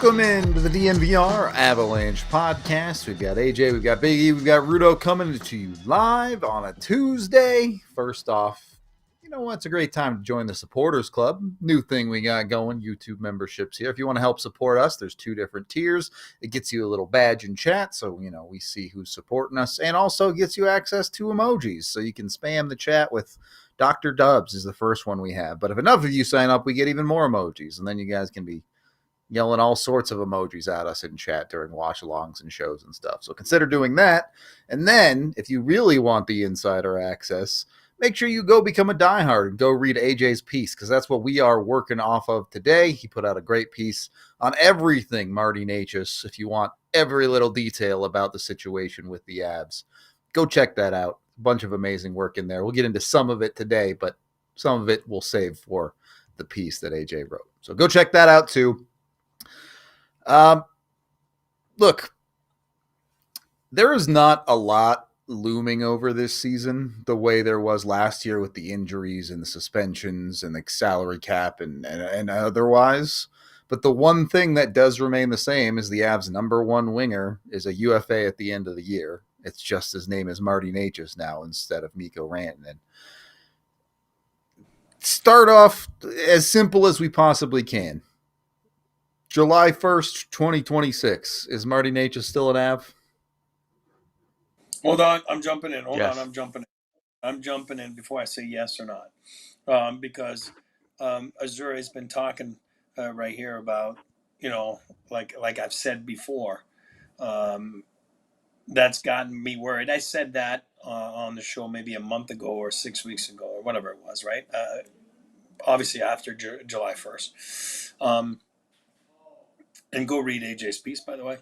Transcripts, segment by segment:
Welcome into the DNVR Avalanche Podcast. We've got AJ, we've got Big E, we've got Rudo coming to you live on a Tuesday. First off, you know what? It's a great time to join the Supporters Club. New thing we got going, YouTube memberships here. If you want to help support us, there's 2 different tiers. It gets you a little badge in chat, so we see who's supporting us, and also gets you access to emojis, so you can spam the chat with Dr. Dubs is the first one we have. But if enough of you sign up, we get even more emojis, and then you guys can be yelling all sorts of emojis at us in chat during watch-alongs and shows and stuff. So consider doing that. And then, if you really want the insider access, make sure you go become a diehard and go read AJ's piece, because that's what we are working off of today. He put out a great piece on everything Martin Necas, if you want every little detail about the situation with the Avs. Go check that out. A bunch of amazing work in there. We'll get into some of it today, but some of it we'll save for the piece that AJ wrote. So go check that out too. Look, there is not a lot looming over this season the way there was last year with the injuries and the suspensions and the salary cap and otherwise. But the one thing that does remain the same is the Avs' number one winger is a UFA at the end of the year. It's just his name is Martin Necas now instead of Mikko Rantanen. Start off as simple as we possibly can. July 1st, 2026. Is Martin Necas still an Av? Hold on, I'm jumping in. Yes. I'm jumping in before I say yes or not. Because Azure has been talking right here about, like I've said before, that's gotten me worried. I said that on the show maybe a month ago or 6 weeks ago or whatever it was, right? Obviously after July 1st. And go read AJ's piece, by the way.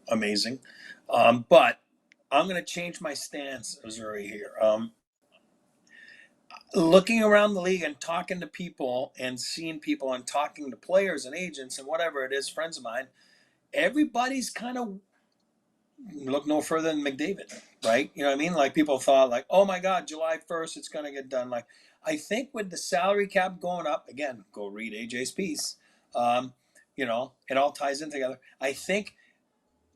Amazing. But I'm going to change my stance, Missouri, here. Looking around the league and talking to people and seeing people and talking to players and agents and whatever it is, friends of mine, everybody's kind of look no further than McDavid, right? You know what I mean? Like people thought like, oh my God, July 1st, it's going to get done. Like I think with the salary cap going up, again, go read AJ's piece. It all ties in together. I think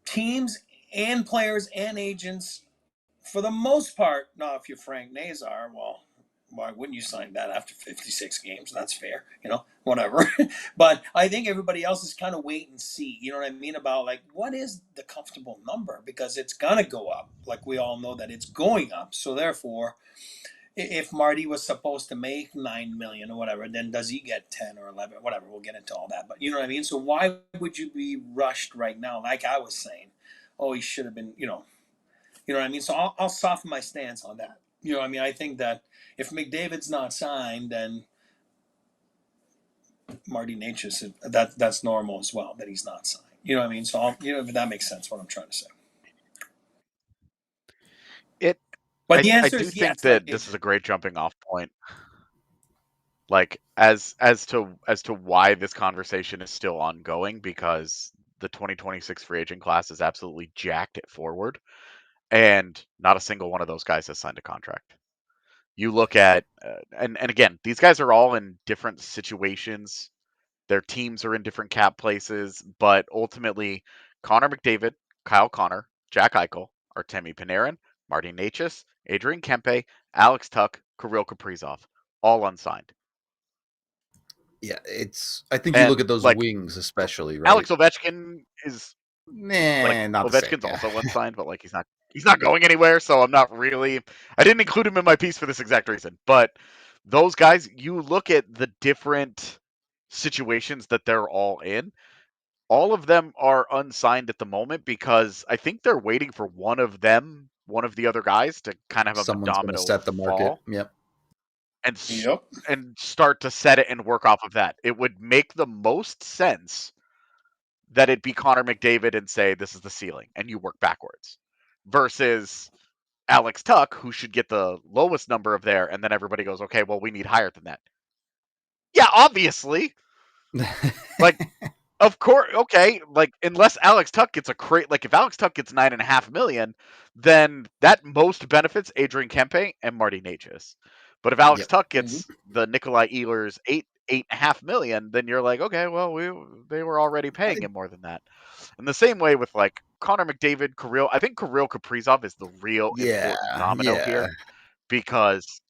teams and players and agents, for the most part, now if you're Frank Nazar, well, why wouldn't you sign that after 56 games? That's fair, whatever. But I think everybody else is kind of wait and see, you know what I mean, about like, what is the comfortable number? Because it's going to go up. Like we all know that it's going up. So therefore, if Marty was supposed to make $9 million or whatever, then does he get 10 or 11, whatever? We'll get into all that. But you know what I mean? So why would you be rushed right now? Like I was saying, oh, he should have been, you know what I mean? So I'll soften my stance on that. You know what I mean? I think that if McDavid's not signed, then Marty Necas, that's normal as well, that he's not signed. You know what I mean? So, if that makes sense, what I'm trying to say. But the answer is yes. I do think that this is a great jumping off point. Like as to why this conversation is still ongoing, because the 2026 free agent class is absolutely jacked at forward, and not a single one of those guys has signed a contract. You look at and again, these guys are all in different situations. Their teams are in different cap places, but ultimately, Connor McDavid, Kyle Connor, Jack Eichel, Artemi Panarin, Martin Necas, Adrian Kempe, Alex Tuch, Kirill Kaprizov, all unsigned. Yeah, I think you look at those wings especially, right? Alex Ovechkin is not Ovechkin's also unsigned, but like he's not going anywhere, so I'm not really. I didn't include him in my piece for this exact reason. But those guys, you look at the different situations that they're all in. All of them are unsigned at the moment because I think they're waiting for one of the other guys to kind of have Someone's a domino set the market. fall. Yep. and start to set it and work off of that. It would make the most sense that it be Connor McDavid and say this is the ceiling, and you work backwards, versus Alex Tuch, who should get the lowest number of there, and then everybody goes, okay, well, we need higher than that. Yeah, obviously. Like, of course, okay. Like, unless Alex Tuch gets if Alex Tuch gets $9.5 million, then that most benefits Adrian Kempe and Marty Necas. But if Alex Tuch gets the Nikolai Ehlers $8.5 million, then you're like, okay, well, they were already paying him more than that. And the same way with like Connor McDavid, Kirill. I think Kirill Kaprizov is the real important domino here, because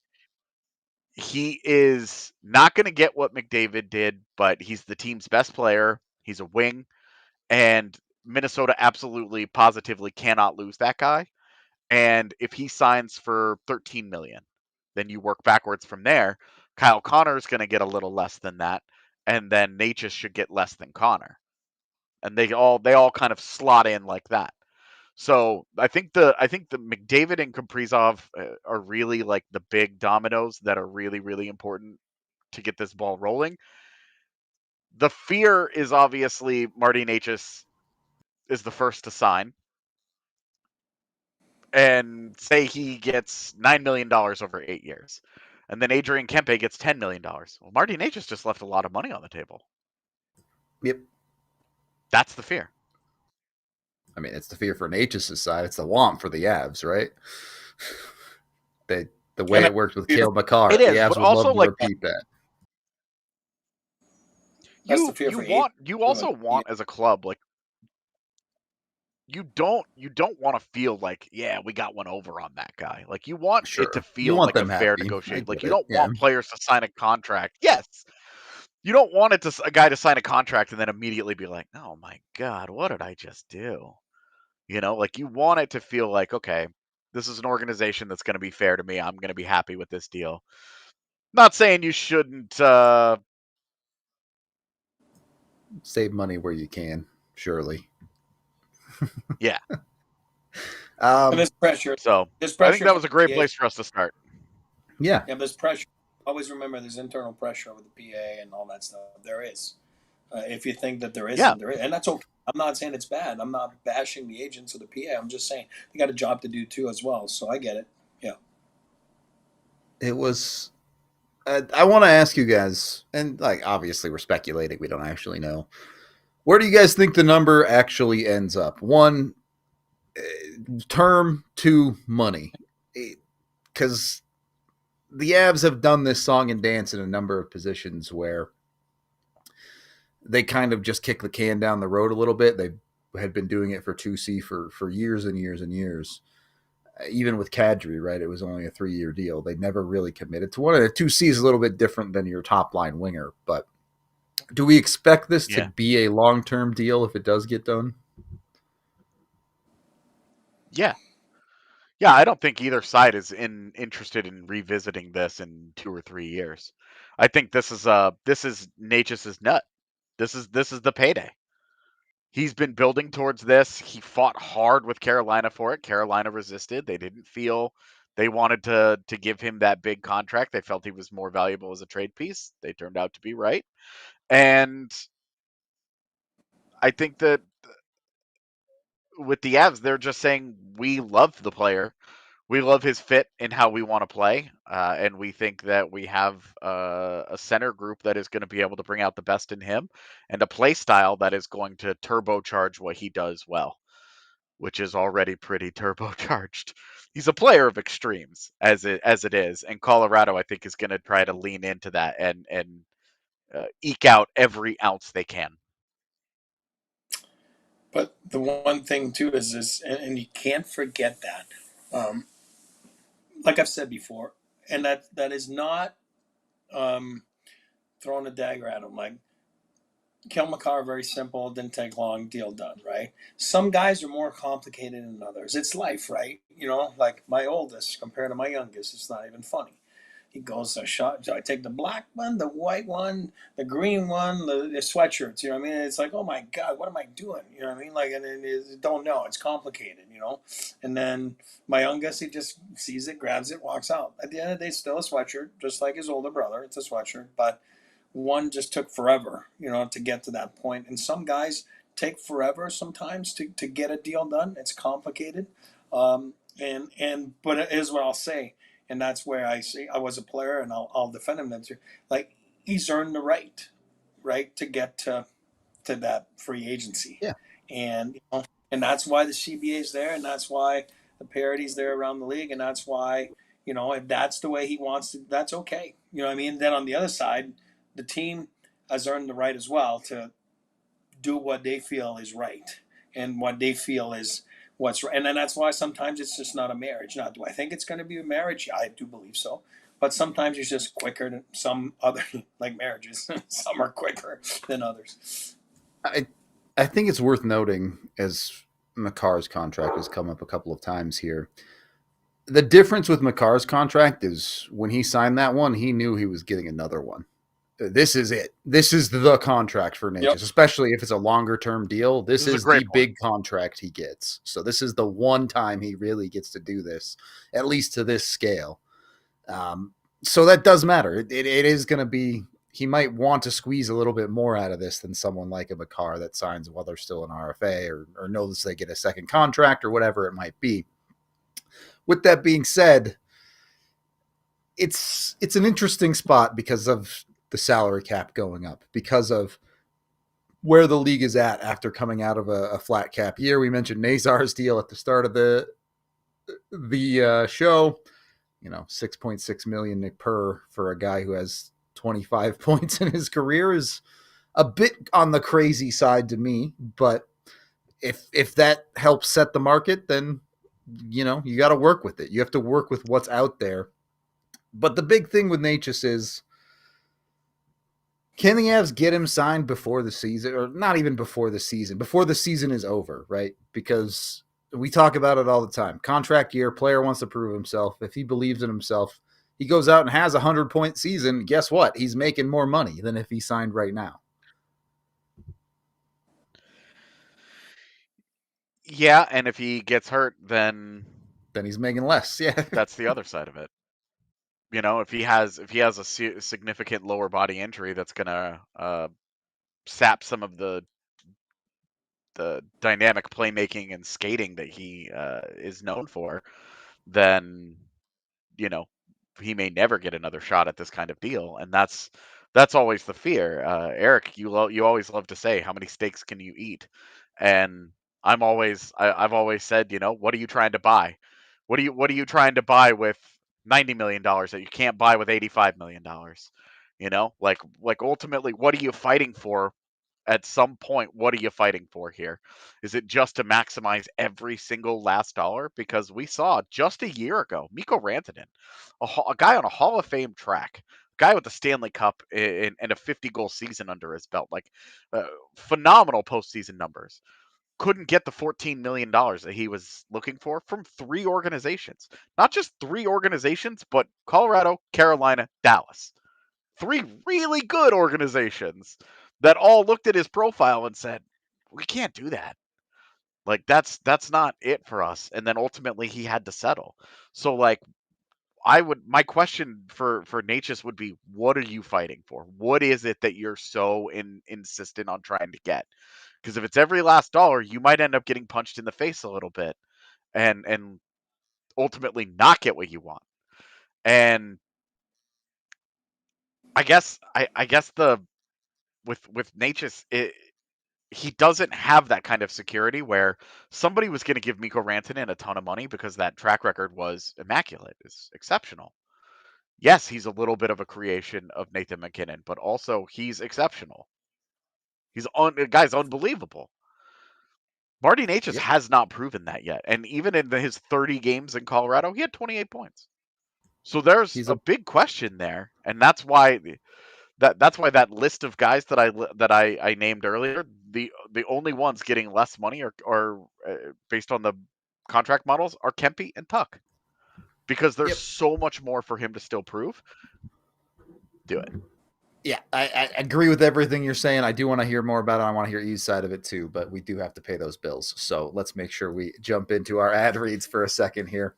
he is not going to get what McDavid did, but he's the team's best player. He's a wing, and Minnesota absolutely, positively cannot lose that guy. And if he signs for $13 million, then you work backwards from there. Kyle Connor is going to get a little less than that, and then Necas should get less than Connor, and they all kind of slot in like that. So I think the McDavid and Kaprizov are really like the big dominoes that are really, really important to get this ball rolling. The fear is obviously Marty Necas is the first to sign, and say he gets $9 million over 8 years, and then Adrian Kempe gets $10 million. Well, Marty Necas just left a lot of money on the table. Yep. That's the fear. I mean, it's the fear for Necas' side. It's the want for the Avs, right? The way it worked with Cale Makar, it is, the Avs would love to repeat that. You also want as a club, like, you don't want to feel like, yeah, we got one over on that guy. Like, you want it to feel like a fair negotiation. Like, you don't want players to sign a contract. Yes. You don't want a guy to sign a contract and then immediately be like, oh my God, what did I just do? You know, like, you want it to feel like, okay, this is an organization that's going to be fair to me. I'm going to be happy with this deal. Not saying you shouldn't save money where you can, surely. Yeah. And there's pressure. So I think that was a great place for us to start. Yeah. Yeah, there's pressure. Always remember there's internal pressure over the PA and all that stuff. There is. If you think that there isn't, there is. And that's okay. I'm not saying it's bad. I'm not bashing the agents or the PA. I'm just saying they got a job to do too as well. So I get it. Yeah. It was. I want to ask you guys, and like obviously we're speculating. We don't actually know. Where do you guys think the number actually ends up? One, term, two, money. Because the Avs have done this song and dance in a number of positions where they kind of just kick the can down the road a little bit. They had been doing it for 2C for years and years and years. Even with Kadri, right? It was only a 3-year deal. They never really committed to one. And a 2C is a little bit different than your top line winger. But do we expect this to be a long-term deal if it does get done? Yeah. Yeah, I don't think either side is interested in revisiting this in 2 or 3 years. I think this is Necas' nut. This is the payday. He's been building towards this. He fought hard with Carolina for it. Carolina resisted. They didn't feel they wanted to give him that big contract. They felt he was more valuable as a trade piece. They turned out to be right. And I think that with the Avs, they're just saying, we love the player. We love his fit and how we want to play. And we think that we have a center group that is going to be able to bring out the best in him, and a play style that is going to turbocharge what he does well, which is already pretty turbocharged. He's a player of extremes as it is. And Colorado, I think, is going to try to lean into that and eke out every ounce they can. But the one thing too is this, and you can't forget that. Like I've said before, and that is not throwing a dagger at him. Like, Cale Makar, very simple, didn't take long, deal done, right? Some guys are more complicated than others. It's life, right? You know, like my oldest compared to my youngest, it's not even funny. He goes, do I take the black one, the white one, the green one, the sweatshirts? You know what I mean? It's like, oh my God, what am I doing? You know what I mean? Like, and it don't know. It's complicated, you know? And then my youngest, he just sees it, grabs it, walks out. At the end of the day, it's still a sweatshirt, just like his older brother. It's a sweatshirt, but one just took forever, you know, to get to that point. And some guys take forever sometimes to get a deal done. It's complicated. But it is what I'll say. And that's where I say I was a player, and I'll defend him. That's like he's earned the right to get to that free agency, Yeah. and you know, and that's why the CBA is there, and that's why the parity's there around the league, and that's why, you know, if that's the way he wants to, that's okay. You know what I mean? Then on the other side, the team has earned the right as well to do what they feel is right and what they feel is what's right. And then that's why sometimes it's just not a marriage. Now, do I think it's going to be a marriage? Yeah, I do believe so. But sometimes it's just quicker than some other, like marriages. Some are quicker than others. I think it's worth noting, as Makar's contract has come up a couple of times here, the difference with Makar's contract is when he signed that one, he knew he was getting another one. This is it. This is the contract for Necas, especially if it's a longer term deal. This is the big contract he gets. So this is the one time he really gets to do this, at least to this scale. So that does matter. It is going to be, he might want to squeeze a little bit more out of this than someone like a Makar that signs while they're still an RFA or knows they get a second contract or whatever it might be. With that being said, it's an interesting spot because of the salary cap going up, because of where the league is at after coming out of a flat cap year. We mentioned Nazar's deal at the start of the show, you know, 6.6 million per for a guy who has 25 points in his career is a bit on the crazy side to me. But if that helps set the market, then, you know, you got to work with it. You have to work with what's out there. But the big thing with Necas is, can the Avs get him signed before the season, or not even before the season is over, right? Because we talk about it all the time. Contract year, player wants to prove himself. If he believes in himself, he goes out and has a 100-point season. Guess what? He's making more money than if he signed right now. Yeah, and if he gets hurt, then he's making less. Yeah, that's the other side of it. You know, if he has a significant lower body injury that's gonna sap some of the dynamic playmaking and skating that he is known for, then, you know, he may never get another shot at this kind of deal, and that's always the fear. Eric, you always love to say, how many steaks can you eat? And I've always said, you know, what are you trying to buy? What are you trying to buy with $90 million that you can't buy with $85 million? You know, like ultimately, what are you fighting for? At some point, what are you fighting for here? Is it just to maximize every single last dollar? Because we saw just a year ago, Mikko Rantanen, a guy on a Hall of Fame track, guy with the Stanley Cup and a 50-goal season under his belt, like phenomenal postseason numbers, couldn't get the $14 million that he was looking for from 3 organizations. Not just 3 organizations, but Colorado, Carolina, Dallas. 3 really good organizations that all looked at his profile and said, we can't do that. Like, that's not it for us. And then ultimately he had to settle. So, like, my question for Necas would be, what are you fighting for? What is it that you're so insistent on trying to get? Because if it's every last dollar, you might end up getting punched in the face a little bit and ultimately not get what you want. And I guess with Necas, he doesn't have that kind of security where somebody was going to give Mikko Rantanen a ton of money because that track record was immaculate, is exceptional. Yes, he's a little bit of a creation of Nathan McKinnon, but also he's exceptional. The guy's unbelievable. Marty Necas has not proven that yet, and even in his 30 games in Colorado, he had 28 points. So there's a big question there, and that's why that list of guys that I named earlier, the only ones getting less money are based on the contract models are Kempe and Tuck. because there's so much more for him to still prove. Do it. Yeah, I agree with everything you're saying. I do want to hear more about it. I want to hear E's side of it too, but we do have to pay those bills. So let's make sure we jump into our ad reads for a second here.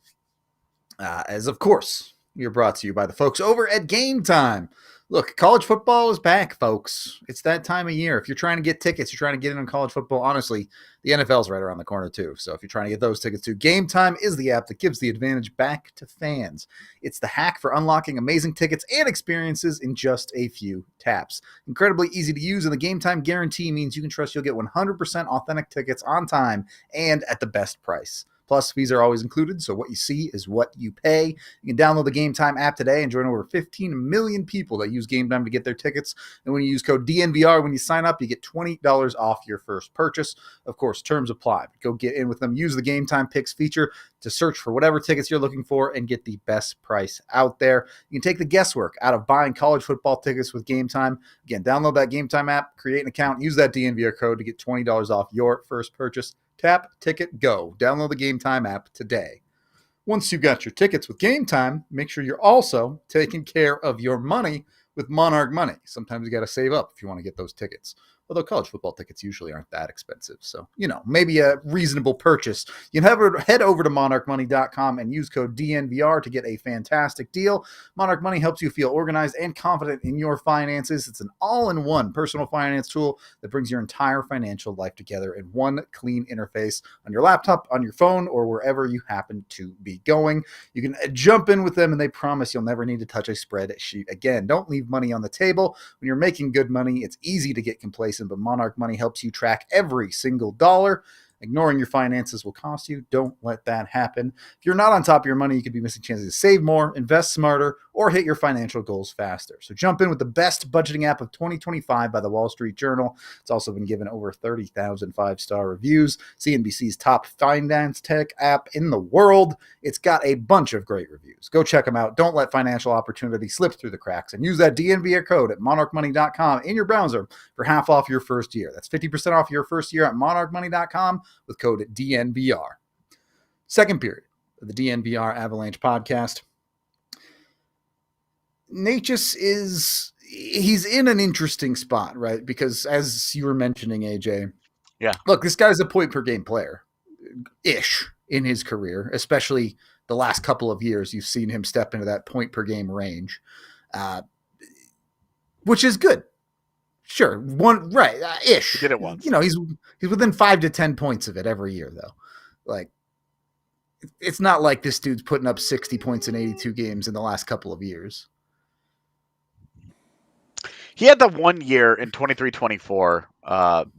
As of course, we are brought to you by the folks over at Game Time. Look, college football is back, folks. It's that time of year. If you're trying to get tickets, you're trying to get in on college football, honestly, the NFL's right around the corner too. So if you're trying to get those tickets too, Game Time is the app that gives the advantage back to fans. It's the hack for unlocking amazing tickets and experiences in just a few taps. Incredibly easy to use, and the Game Time guarantee means you can trust you'll get 100% authentic tickets on time and at the best price. Plus, fees are always included, so what you see is what you pay. You can download the Game Time app today and join over 15 million people that use Game Time to get their tickets. And when you use code DNVR when you sign up, you get $20 off your first purchase. Of course, terms apply. Go get in with them. Use the Game Time Picks feature to search for whatever tickets you're looking for and get the best price out there. You can take the guesswork out of buying college football tickets with Game Time. Again, download that Game Time app, create an account, use that DNVR code to get $20 off your first purchase. Tap, ticket, go. Download the Game Time app today. Once you've got your tickets with Game Time, make sure you're also taking care of your money with Monarch Money. Sometimes you got to save up if you want to get those tickets. Although college football tickets usually aren't that expensive. So, maybe a reasonable purchase. You can head over to monarchmoney.com and use code DNVR to get a fantastic deal. Monarch Money helps you feel organized and confident in your finances. It's an all-in-one personal finance tool that brings your entire financial life together in one clean interface on your laptop, on your phone, or wherever you happen to be going. You can jump in with them, and they promise you'll never need to touch a spreadsheet again. Don't leave money on the table. When you're making good money, it's easy to get complacent, but Monarch Money helps you track every single dollar. Ignoring your finances will cost you. Don't let that happen. If you're not on top of your money, you could be missing chances to save more, invest smarter, or hit your financial goals faster. So jump in with the best budgeting app of 2025 by the Wall Street Journal. It's also been given over 30,000 five-star reviews. CNBC's top finance tech app in the world. It's got a bunch of great reviews. Go check them out. Don't let financial opportunity slip through the cracks, and use that DNVR code at monarchmoney.com in your browser for half off your first year. That's 50% off your first year at monarchmoney.com with code DNVR. Second period of the DNVR Avalanche podcast. Necas he's in an interesting spot, right? Because as you were mentioning, AJ, look, this guy's a point per game player-ish in his career, especially the last couple of years. You've seen him step into that point per game range, which is good. Sure, ish. He did it once. He's within 5 to 10 points of it every year, though. Like, it's not like this dude's putting up 60 points in 82 games in the last couple of years. He had the 1 year in 23-24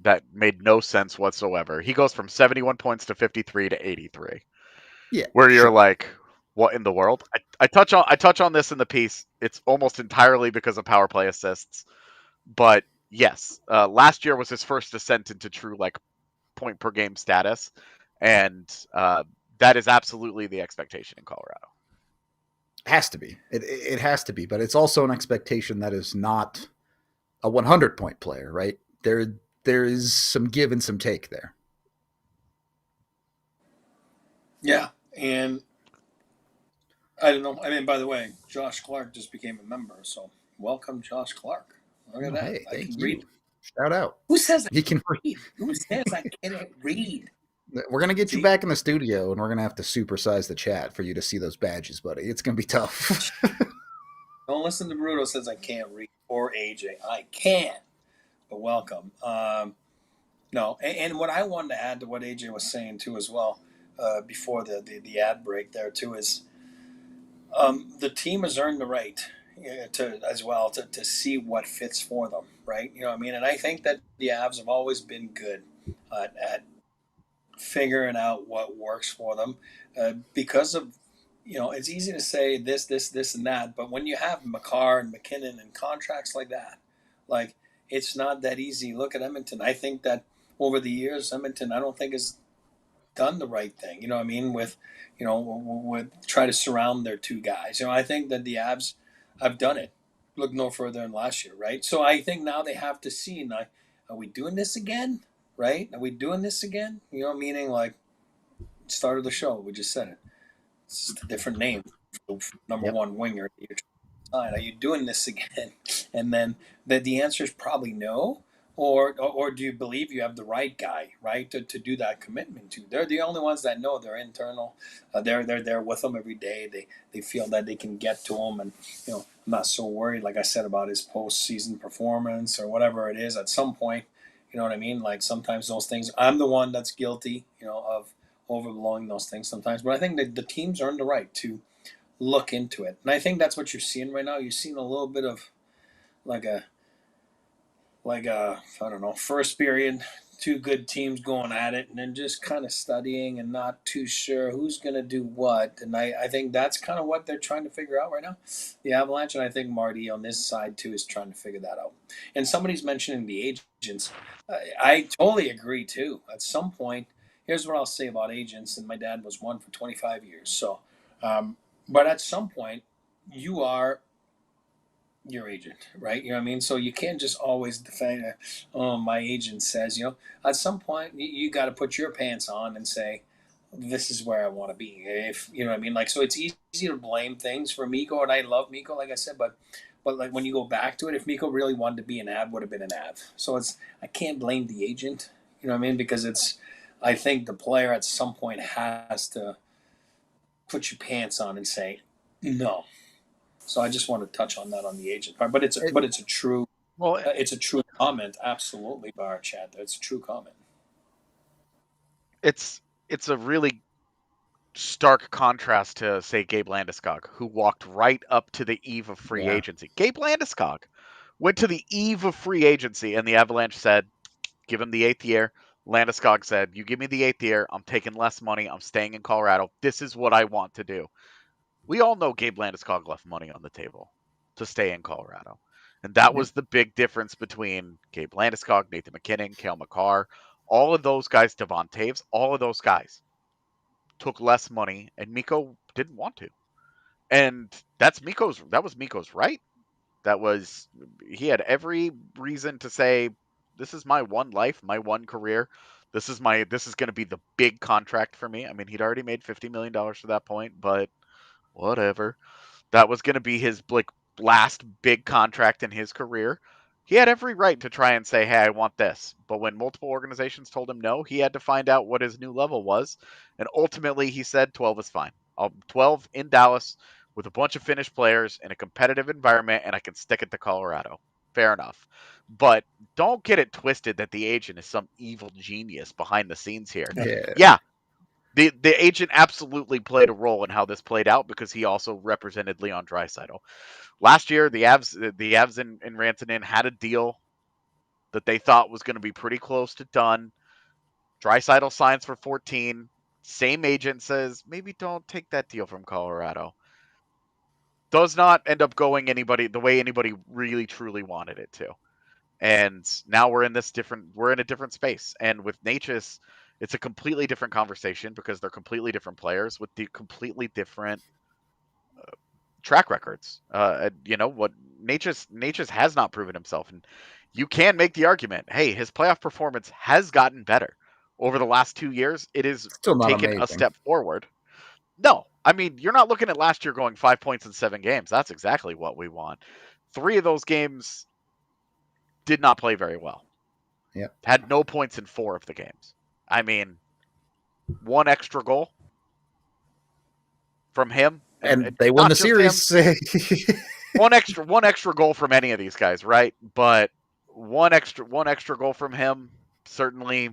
that made no sense whatsoever. He goes from 71 points to 53 to 83. Yeah, where you're like, what in the world? I touch on this in the piece. It's almost entirely because of power play assists, but yes, last year was his first descent into true point per game status, and that is absolutely the expectation in Colorado. Has to be. It has to be, but it's also an expectation that is not a 100-point player, right? There is some give and some take there. Yeah, and I don't know. I mean, by the way, Josh Clark just became a member, so welcome, Josh Clark. Look at that. Hey, I can you. read. Shout out. Who says he can read? Who says I can't read? We're going to get you back in the studio, and we're going to have to supersize the chat for you to see those badges, buddy. It's going to be tough. Don't listen to Bruto says I can't read, or AJ. I can, but welcome. No, and what I wanted to add to what AJ was saying, too, as well, before the ad break there, too, is the team has earned the right to see what fits for them, right? You know what I mean? And I think that the Avs have always been good at figuring out what works for them because of, it's easy to say this, and that, but when you have Makar and McKinnon and contracts like that, it's not that easy. Look at Edmonton. I think that over the years, Edmonton, I don't think has done the right thing, with try to surround their two guys. I think that the Avs have done it. Look no further than last year, right? So I think now they have to see, now, are we doing this again? Right? Are we doing this again? Meaning start of the show, we just said it. It's just a different name. number one winger that you're trying to sign. Are you doing this again? And then the answer is probably no. Or do you believe you have the right guy, right, to do that commitment to? They're the only ones that know their internal. They're there with them every day. They feel that they can get to him, and I'm not so worried, like I said, about his postseason performance or whatever it is. At some point, you know what I mean. Like sometimes those things, I'm the one that's guilty, of overblowing those things sometimes. But I think that the teams earn the right to look into it, and I think that's what you're seeing right now. You're seeing a little bit of like a I don't know, first period, two good teams going at it, and then just kind of studying and not too sure who's going to do what. And I think that's kind of what they're trying to figure out right now, the Avalanche. And I think Marty on this side too is trying to figure that out. And somebody's mentioning the agents. I totally agree too. At some point, here's what I'll say about agents. And my dad was one for 25 years. So, but at some point, you are your agent, right? You know what I mean? So you can't just always defend, oh, my agent says, at some point you got to put your pants on and say, this is where I want to be. If you know what I mean? Like, so it's easy to blame things for Mikko, and I love Mikko, like I said, but like when you go back to it, if Mikko really wanted to be an Av, would have been an Av. So I can't blame the agent, you know what I mean? Because I think the player at some point has to put your pants on and say, no. So I just want to touch on that on the agent part, but it's a true comment, absolutely, by our chat. It's a true comment. It's a really stark contrast to, say, Gabe Landeskog, who walked right up to the eve of free agency. Gabe Landeskog went to the eve of free agency, and the Avalanche said, give him the 8th year. Landeskog said, you give me the 8th year, I'm taking less money, I'm staying in Colorado. This is what I want to do. We all know Gabe Landeskog left money on the table to stay in Colorado. And that was the big difference between Gabe Landeskog, Nathan MacKinnon, Cale Makar, all of those guys, Devon Taves, all of those guys took less money, and Mikko didn't want to. And that was Mikko's right. He had every reason to say, this is my one life, my one career. This is going to be the big contract for me. I mean, he'd already made $50 million to that point, but whatever. That was going to be his last big contract in his career. He had every right to try and say, hey, I want this. But when multiple organizations told him no, he had to find out what his new level was. And ultimately, he said 12 is fine. 12 in Dallas with a bunch of Finnish players in a competitive environment, and I can stick it to Colorado. Fair enough. But don't get it twisted that the agent is some evil genius behind the scenes here. Yeah. The agent absolutely played a role in how this played out because he also represented Leon Draisaitl. Last year, the Avs and Rantanen had a deal that they thought was going to be pretty close to done. Draisaitl signs for 14. Same agent says, maybe don't take that deal from Colorado. Does not end up going the way anybody really truly wanted it to. And now we're in a different space. And with Necas, it's a completely different conversation because they're completely different players with the completely different track records. What Necas has not proven himself, and you can make the argument, hey, his playoff performance has gotten better over the last 2 years. It is still not taken amazing. A step forward. No, I mean, you're not looking at last year going 5 points in 7 games. That's exactly what we want. 3 of those games did not play very well. Yeah, had no points in 4 of the games. I mean, 1 extra goal from him, and they won the series. one extra goal from any of these guys, right? But one extra goal from him, certainly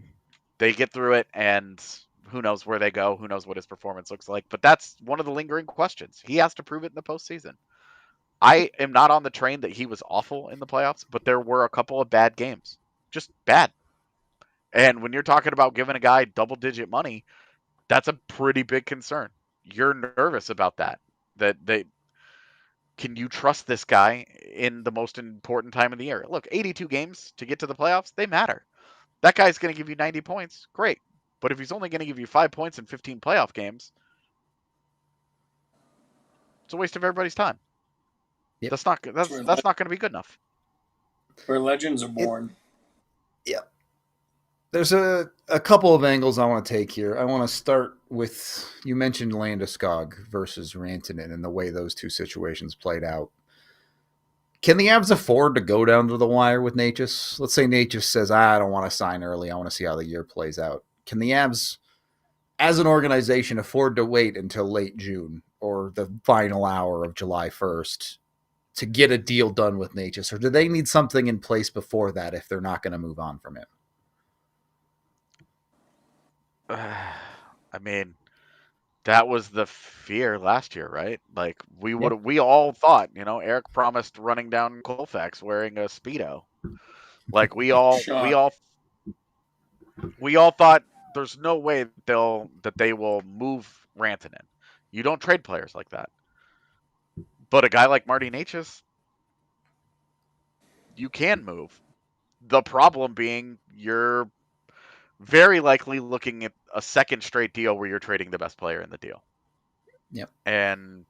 they get through it, and who knows where they go? Who knows what his performance looks like? But that's one of the lingering questions. He has to prove it in the postseason. I am not on the train that he was awful in the playoffs, but there were a couple of bad games, just bad. And when you're talking about giving a guy double-digit money, that's a pretty big concern. You're nervous about that. Can you trust this guy in the most important time of the year? Look, 82 games to get to the playoffs, they matter. That guy's going to give you 90 points. Great. But if he's only going to give you 5 points in 15 playoff games, it's a waste of everybody's time. Yep. That's not going to be good enough. Where legends are born. Yep. There's a couple of angles I want to take here. I want to start with, you mentioned Landeskog versus Rantanen and the way those two situations played out. Can the Avs afford to go down to the wire with Necas? Let's say Necas says, I don't want to sign early. I want to see how the year plays out. Can the Avs, as an organization, afford to wait until late June or the final hour of July 1st to get a deal done with Necas? Or do they need something in place before that if they're not going to move on from him? I mean, that was the fear last year, right? Like we all thought, Eric promised running down Colfax wearing a Speedo. Like we all thought there's no way that they will move Rantanen. You don't trade players like that. But a guy like Martin Necas, you can move. The problem being you're very likely looking at a second straight deal where you're trading the best player in the deal. Yep. And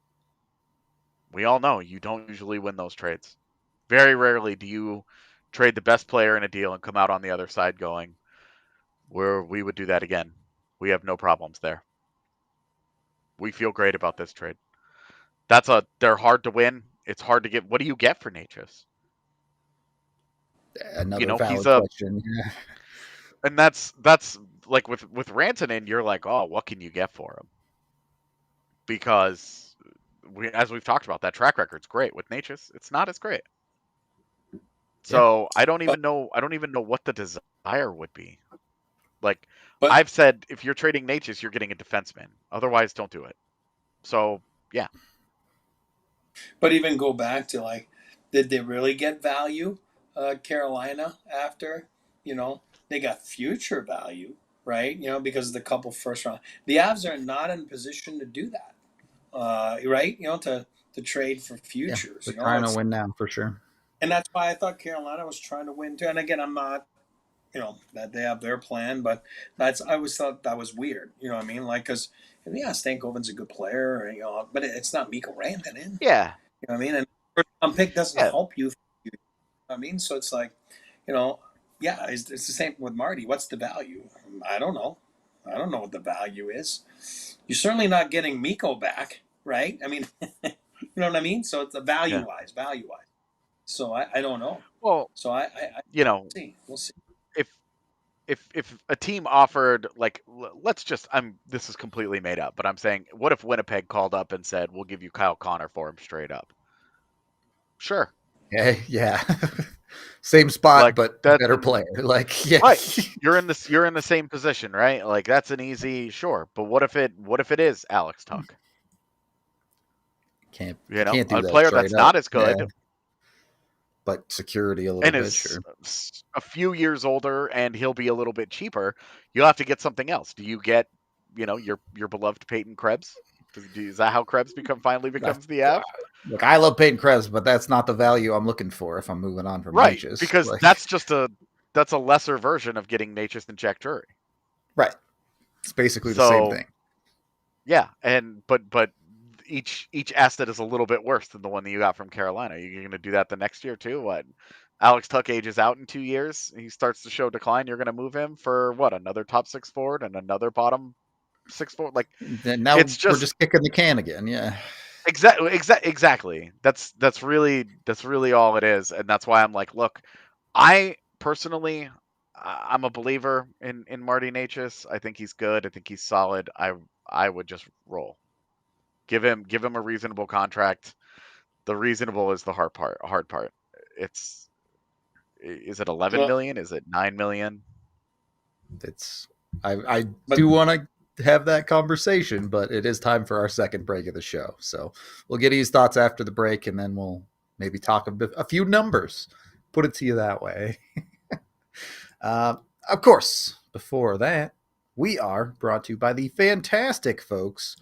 we all know you don't usually win those trades. Very rarely do you trade the best player in a deal and come out on the other side going, where we would do that again. We have no problems there. We feel great about this trade. They're hard to win. It's hard to get. What do you get for Necas? Another valid question. Yeah. And that's like with Rantanen, you're like, oh, what can you get for him? Because as we've talked about, that track record's great. With Necas, it's not as great. So I don't even know what the desire would be. Like I've said, if you're trading Necas, you're getting a defenseman. Otherwise, don't do it. So yeah. But even go back to did they really get value, Carolina, after, they got future value, right? Because of the couple first round. The Avs are not in position to do that, right? To trade for futures. They're trying to win now for sure. And that's why I thought Carolina was trying to win too. And again, I'm not, that they have their plan, but I always thought that was weird. You know what I mean? Because Stankoven's a good player, but it's not Mikko Rantanen. Yeah. You know what I mean? And first round pick doesn't help you. You know what I mean? So it's like, it's the same with Marty. What's the value? I don't know. I don't know what the value is. You're certainly not getting Mikko back, right? I mean, you know what I mean? So it's a value-wise. So I don't know. Well, so I we'll see. If a team offered, like, let's just, this is completely made up, but I'm saying, what if Winnipeg called up and said, we'll give you Kyle Connor for him straight up? Sure. Yeah. Same spot, but better player. Right. You're in the same position, right? Like that's an easy, sure. But what if it is Alex Tuch? Can't do a player that's not as good. Yeah. But security a little bit, is sure. A few years older, and he'll be a little bit cheaper. You'll have to get something else. Do you get, your beloved Peyton Krebs? Is that how Krebs finally becomes the Av? Look, I love Peyton Krebs, but that's not the value I'm looking for if I'm moving on from Necas. Because that's a lesser version of getting Necas and Jack Drury. Right. It's basically the same thing. Yeah, and but each asset is a little bit worse than the one that you got from Carolina. You're going to do that the next year too? What? Alex Tuch ages out in 2 years. He starts to show decline. You're going to move him for what? Another top six forward and another bottom six forward. Like now we're just kicking the can again. Yeah. Exactly. That's really all it is, and that's why I'm like, look, I personally, I'm a believer in Marty Necas. I think he's good. I think he's solid. I would just roll. Give him a reasonable contract. The reasonable is the hard part. Is it 11 million? Is it 9 million? I do want to have that conversation, but it is time for our second break of the show. So we'll get his thoughts after the break, and then we'll maybe talk a few numbers. Put it to you that way. Of course, before that, we are brought to you by the fantastic folks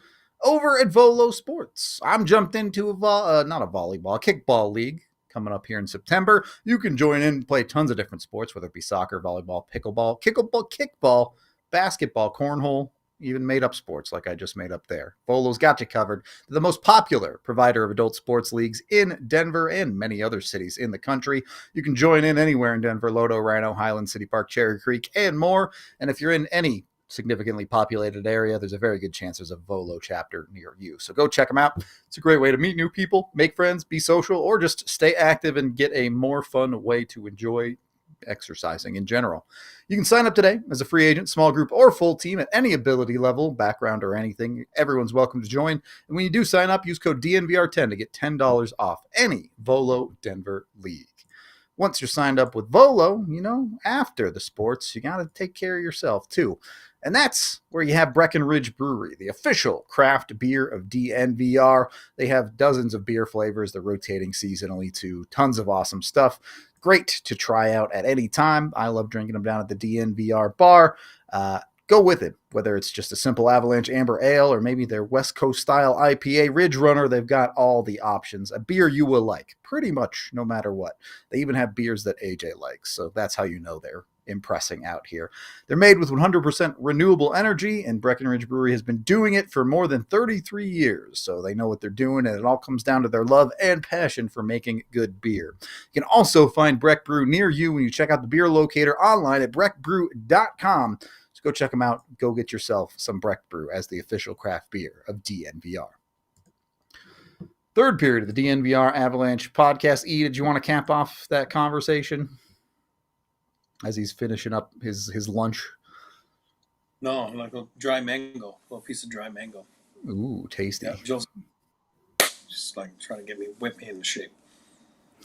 over at Volo Sports. I'm jumped into a kickball league coming up here in September. You can join in and play tons of different sports, whether it be soccer, volleyball, pickleball, kickball, basketball, cornhole, even made up sports like I just made up there. Volo's got you covered. They're the most popular provider of adult sports leagues in Denver and many other cities in the country. You can join in anywhere in Denver: Lodo, Rhino, Highland, City Park, Cherry Creek, and more. And if you're in any significantly populated area, there's a very good chance there's a Volo chapter near you. So go check them out. It's a great way to meet new people, make friends, be social, or just stay active and get a more fun way to enjoy exercising in general. You can sign up today as a free agent, small group, or full team at any ability level, background, or anything. Everyone's welcome to join. And when you do sign up, use code DNVR10 to get $10 off any Volo Denver league. Once you're signed up with Volo, after the sports, you got to take care of yourself too. And that's where you have Breckenridge Brewery, the official craft beer of DNVR. They have dozens of beer flavors. They're rotating seasonally too. Tons of awesome stuff. Great to try out at any time. I love drinking them down at the DNVR bar. Go with it, whether it's just a simple Avalanche Amber Ale or maybe their West Coast style IPA Ridge Runner. They've got all the options. A beer you will like, pretty much no matter what. They even have beers that AJ likes, so that's how you know they're impressing out here. They're made with 100% renewable energy, and Breckenridge Brewery has been doing it for more than 33 years, so they know what they're doing, and it all comes down to their love and passion for making good beer. You can also find Breck Brew near you when you check out the beer locator online at breckbrew.com. So go check them out. Go get yourself some Breck Brew as the official craft beer of DNVR. Third period of the DNVR Avalanche podcast. E, did you want to cap off that conversation as he's finishing up his lunch? No, like a dry mango, a little piece of dry mango. Ooh, tasty. Yeah, just like trying to whip me into shape.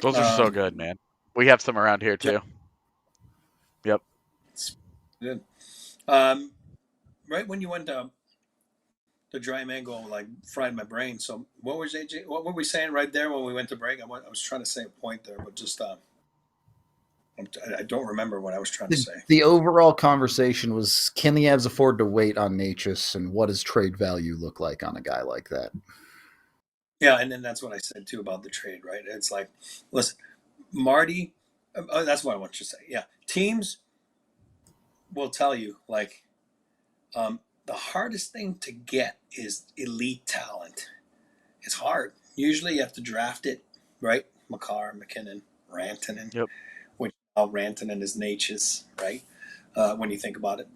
Those are so good, man. We have some around here too. Yep. It's good. Right when you went to the dry mango, like fried my brain. So what were we saying right there when we went to break? I was trying to say a point there, but just I don't remember what I was trying to say. The overall conversation was, can the Avs afford to wait on Necas, and what does trade value look like on a guy like that? Yeah, and then that's what I said too about the trade, right? It's like, listen, Marty, that's what I want you to say. Yeah, teams will tell you, like, the hardest thing to get is elite talent. It's hard. Usually you have to draft it, right? Makar, McKinnon, Rantanen. Yep. Which Rantanen is Necas, right? When you think about it.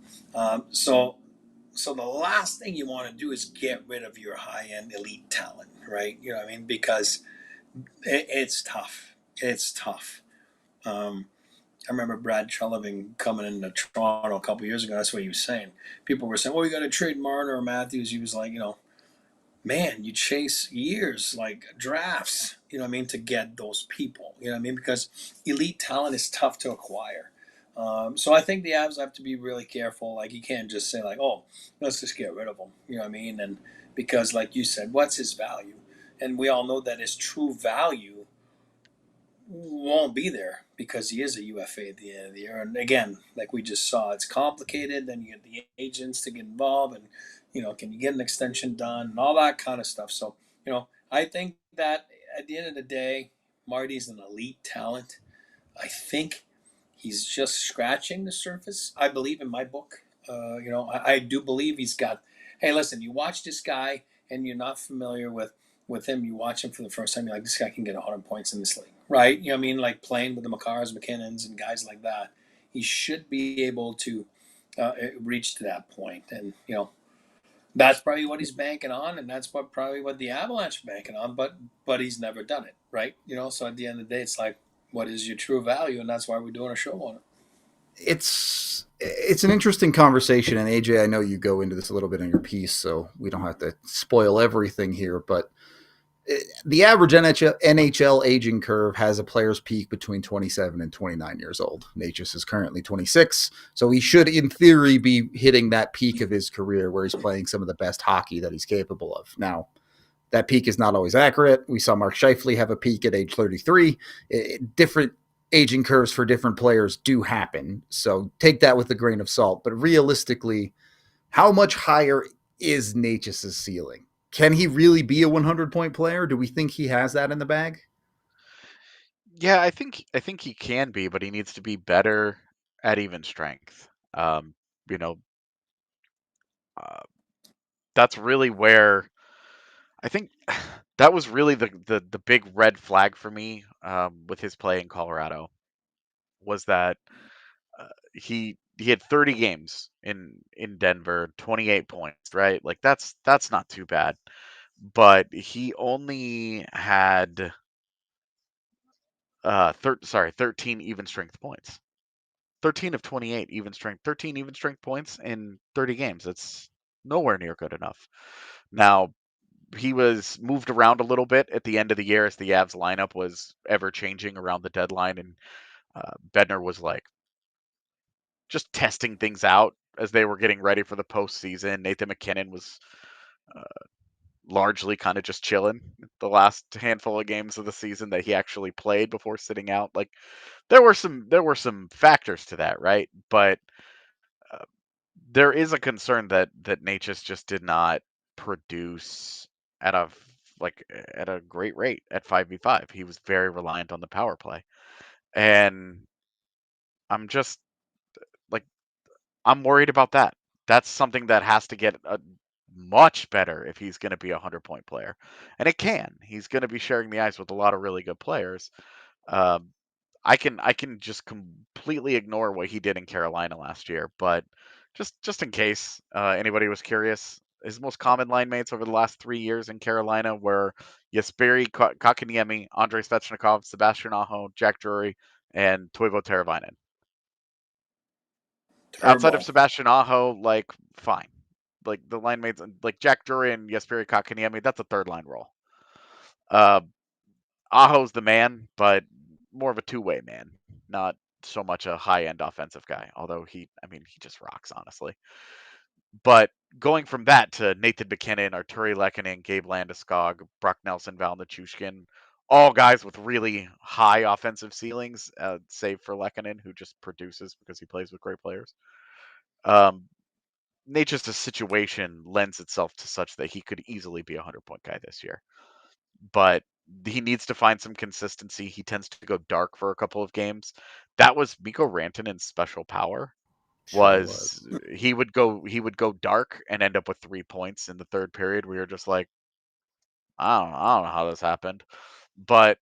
So the last thing you want to do is get rid of your high-end elite talent, right? You know what I mean? Because it's tough. It's tough. I remember Brad Treliving coming into Toronto a couple years ago. That's what he was saying. People were saying, "Oh, you got to trade Marner or Matthews." He was like, man, you chase years, like drafts, to get those people. You know what I mean? Because elite talent is tough to acquire. So I think the Avs have to be really careful. Like, you can't just say, like, oh, let's just get rid of him. You know what I mean? And because, like you said, what's his value? And we all know that his true value won't be there because he is a UFA at the end of the year. And again, like we just saw, it's complicated. Then you get the agents to get involved, and can you get an extension done and all that kind of stuff. So I think that at the end of the day, Marty's an elite talent. I think he's just scratching the surface. I believe in my book. I do believe he's got. Hey, listen, you watch this guy and you're not familiar with him. You watch him for the first time. You're like, this guy can get 100 points in this league, right? You know what I mean? Like playing with the Makars, McKinnons, and guys like that. He should be able to reach to that point. And, that's probably what he's banking on, and that's probably what the Avalanche are banking on, but he's never done it, right? So at the end of the day, it's like, what is your true value? And that's why we're doing a show on it. It's an interesting conversation, and AJ, I know you go into this a little bit in your piece, so we don't have to spoil everything here, but the average NHL aging curve has a player's peak between 27 and 29 years old. Necas is currently 26, so he should, in theory, be hitting that peak of his career where he's playing some of the best hockey that he's capable of. Now, that peak is not always accurate. We saw Mark Scheifele have a peak at age 33. Different aging curves for different players do happen, so take that with a grain of salt. But realistically, how much higher is Necas' ceiling? Can he really be a 100-point player? Do we think he has that in the bag? Yeah, I think he can be, but he needs to be better at even strength. that's really where I think that was really the big red flag for me with his play in Colorado was that he had 30 games in Denver, 28 points, right? Like that's not too bad. But he only had 13 even strength points. 13 of 28 even strength, 13 even strength points in 30 games. That's nowhere near good enough. Now, he was moved around a little bit at the end of the year as the Avs lineup was ever changing around the deadline, and Bednar was like just testing things out as they were getting ready for the postseason. Nathan MacKinnon was uh, largely kind of just chilling the last handful of games of the season that he actually played before sitting out. Like there were some factors to that, right? But uh, there is a concern that Natchez just did not produce at a at a great rate at 5v5. He was very reliant on the power play. And I'm just like I'm worried about that. That's something that has to get much better if he's going to be a 100-point player. And it can. He's going to be sharing the ice with a lot of really good players. Um, I can just completely ignore what he did in Carolina last year, but just in case anybody was curious, his most common line mates over the last 3 years in Carolina were Jesperi Kotkaniemi, Andrei Svechnikov, Sebastian Aho, Jack Drury, and Toivo Teravainen. Outside of Turbo. Sebastian Aho, like fine, like the line mates, like Jack Drury and Jesperi Kotkaniemi, that's a third line role. Uh, Aho's the man, but more of a two-way man, not so much a high-end offensive guy. Although he just rocks, honestly. But going from that to Nathan MacKinnon, Arturi Lehkonen, Gabe Landeskog, Brock Nelson, Val Nichushkin, all guys with really high offensive ceilings, save for Lehkonen, who just produces because he plays with great players. Nature's situation lends itself to such that he could easily be a 100-point guy this year. But he needs to find some consistency. He tends to go dark for a couple of games. That was Mikko Rantanen's special power. Sure was. Was he would go dark and end up with 3 points in the third period. We were just like, I don't know how this happened. But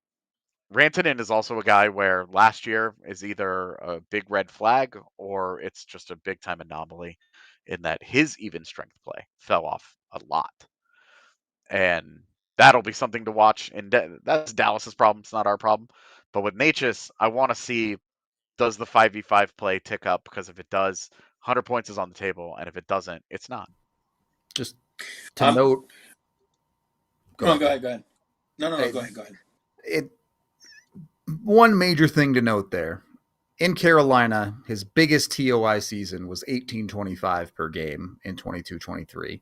Rantanen is also a guy where last year is either a big red flag or it's just a big time anomaly in that his even strength play fell off a lot. And that'll be something to watch. And that's Dallas's problem. It's not our problem. But with Necas, I want to see, does the 5v5 play tick up? Because if it does, 100 points is on the table. And if it doesn't, it's not. Just to note. Go ahead. No, Hey, go ahead. One major thing to note there. In Carolina, his biggest TOI season was 18.25 per game in 22-23.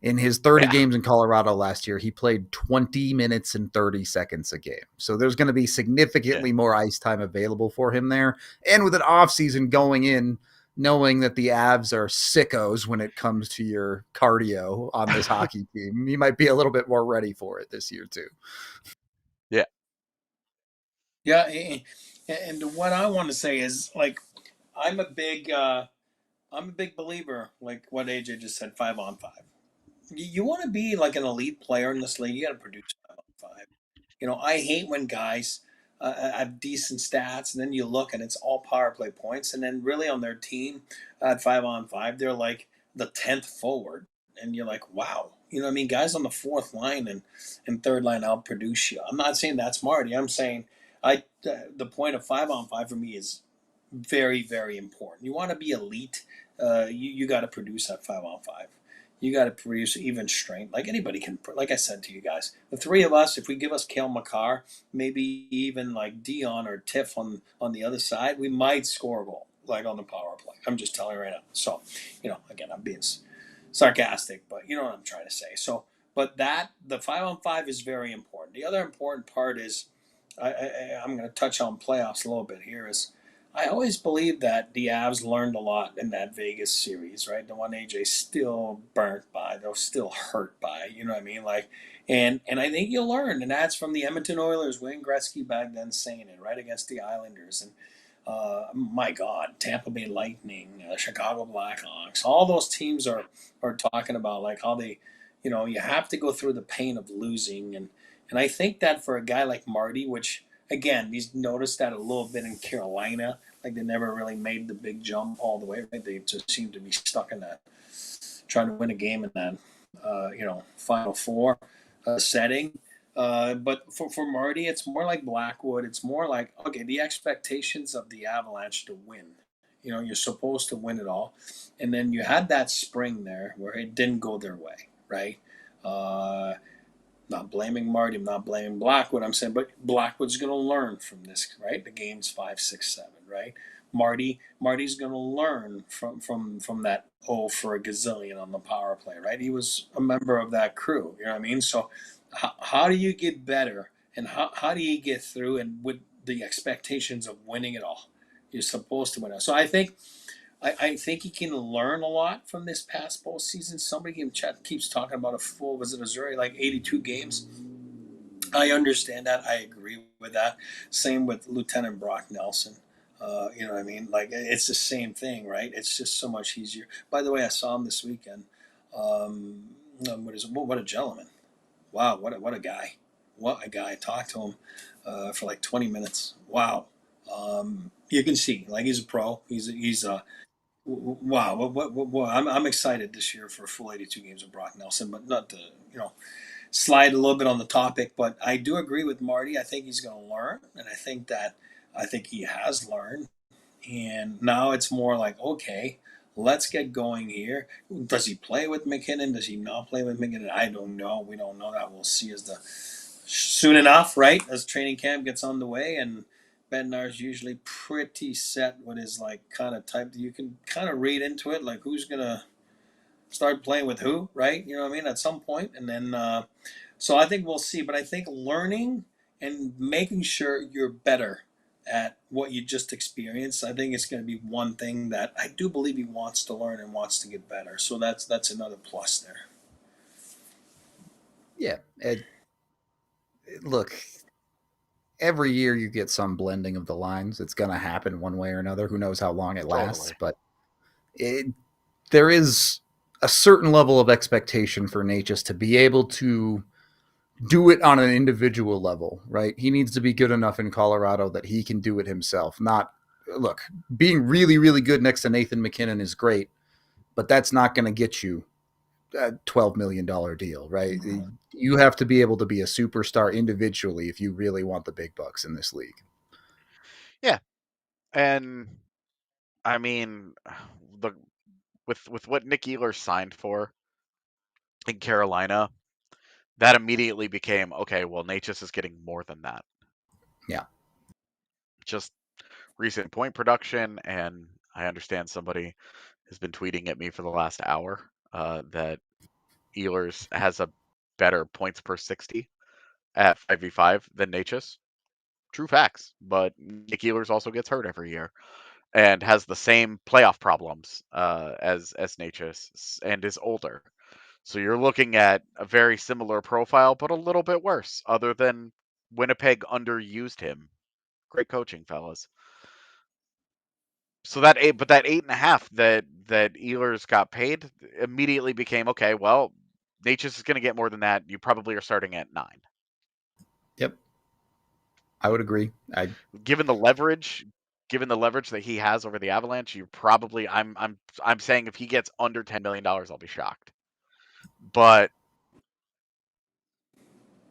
In his 30 games in Colorado last year, he played 20 minutes and 30 seconds a game. So there's going to be significantly more ice time available for him there. And with an offseason going in, knowing that the Avs are sickos when it comes to your cardio on this hockey team, he might be a little bit more ready for it this year too. Yeah. Yeah. And what I want to say is, like, I'm a big believer, like what AJ just said, 5-on-5. You want to be like an elite player in this league, you got to produce 5-on-5. I hate when guys have decent stats, and then you look and it's all power play points, and then really on their team at 5-on-5, they're like the 10th forward, and you're like, wow. You know what I mean? Guys on the fourth line and third line outproduce you. I'm not saying that's Marty. I'm saying the point of 5-on-5 for me is very, very important. You want to be elite. You got to produce at 5-on-5. You got to produce even strength. Like anybody can. Like I said to you guys, the three of us, if we give us Kale McCarr, maybe even like Dion or Tiff on the other side, we might score a goal like on the power play. I'm just telling you right now. So, again, I'm being sarcastic, but you know what I'm trying to say. So, but the 5-on-5 is very important. The other important part is I'm going to touch on playoffs a little bit here. Is I always believe that the Avs learned a lot in that Vegas series, right? The one AJ still burnt by, they're still hurt by. You know what I mean? Like, and I think you'll learn, and that's from the Edmonton Oilers, Wayne Gretzky back then saying it right against the Islanders, and my God, Tampa Bay Lightning, Chicago Blackhawks, all those teams are talking about like how they you have to go through the pain of losing, and I think that for a guy like Marty, which again, he's noticed that a little bit in Carolina, like they never really made the big jump all the way, right? They just seem to be stuck in that, trying to win a game in that, Final Four setting. But for Marty, it's more like Blackwood. It's more like, okay, the expectations of the Avalanche to win. You're supposed to win it all. And then you had that spring there where it didn't go their way, right? Uh, Not blaming Marty, I'm not blaming Blackwood. I'm saying, but Blackwood's going to learn from this, right? The games 5, 6, 7, right? Marty's going to learn from that for a gazillion on the power play, right? He was a member of that crew. You know what I mean? So, how do you get better, and how do you get through, and with the expectations of winning it all? You're supposed to win it. So I think he can learn a lot from this past postseason. Somebody in chat keeps talking about a full, was it Missouri, like 82 games? I understand that. I agree with that. Same with Lieutenant Brock Nelson. You know what I mean? Like, it's the same thing, right? It's just so much easier. By the way, I saw him this weekend. What a gentleman. Wow, what a guy. What a guy. I talked to him for like 20 minutes. Wow. You can see, like, he's a pro. He's a Wow, I'm excited this year for a full 82 games of Brock Nelson, but not to slide a little bit on the topic. But I do agree with Marty. I think he's going to learn, and I think he has learned. And now it's more like, okay, let's get going here. Does he play with McKinnon? Does he not play with McKinnon? I don't know. We don't know that. We'll see soon enough, right? As training camp gets on the way, and Bednar's usually pretty set with his like kind of type that you can kind of read into it, like who's gonna start playing with who, right? You know what I mean? At some point, and then so I think we'll see. But I think learning and making sure you're better at what you just experienced, I think it's going to be one thing that I do believe he wants to learn and wants to get better. So that's another plus there. Yeah. Look, every year you get some blending of the lines. It's going to happen one way or another. Who knows how long it lasts, but there is a certain level of expectation for Necas to be able to do it on an individual level, right? He needs to be good enough in Colorado that he can do it himself. Look, being really, really good next to Nathan McKinnon is great, but that's not going to get you a $12 million deal, right? Mm-hmm. You have to be able to be a superstar individually if you really want the big bucks in this league. Yeah. And I mean, with what Nick Ehlers signed for in Carolina, that immediately became, okay, well, Necas is getting more than that. Yeah. Just recent point production, and I understand somebody has been tweeting at me for the last hour that Ehlers has a better points per 60 at 5v5 than Necas. True facts, but Nick Ehlers also gets hurt every year and has the same playoff problems as Necas and is older. So you're looking at a very similar profile, but a little bit worse, other than Winnipeg underused him. Great coaching, fellas. So that 8.5 that Ehlers got paid immediately became, okay, well, Necas is going to get more than that. You probably are starting at 9. Yep. I would agree. Given the leverage that he has over the Avalanche, you probably I'm saying if he gets under $10 million, I'll be shocked. But